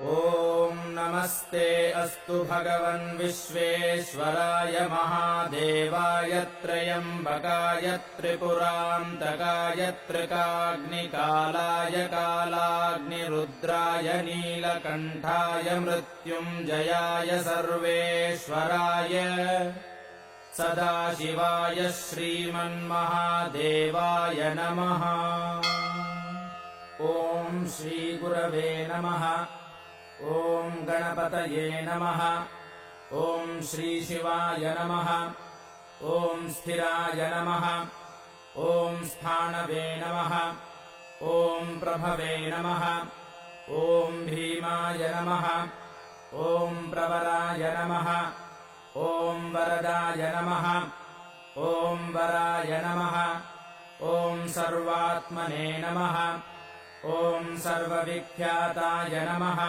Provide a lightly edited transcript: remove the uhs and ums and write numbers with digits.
ॐ नमस्ते अस्तु भगवन् विश्वेश्वराय महादेवाय त्र्यम्बकाय त्रिपुरान्तकाय त्रिकाग्निकालाय कालाग्निरुद्राय नीलकण्ठाय मृत्युञ्जयाय सर्वेश्वराय सदाशिवाय श्रीमन्महादेवाय नमः। ॐ श्रीगुरवे नमः। ॐ गणपतये नमः। ॐ श्रीशिवाय नमः। ॐ स्थिराय नमः। ॐ स्थाणवे नमः। ॐ प्रभवे नमः। ॐ भीमाय नमः। ॐ प्रवराय नमः। ॐ वरदाय नमः। ॐ वराय नमः। ॐ सर्वात्मने नमः। ॐ सर्वविख्याताय नमः।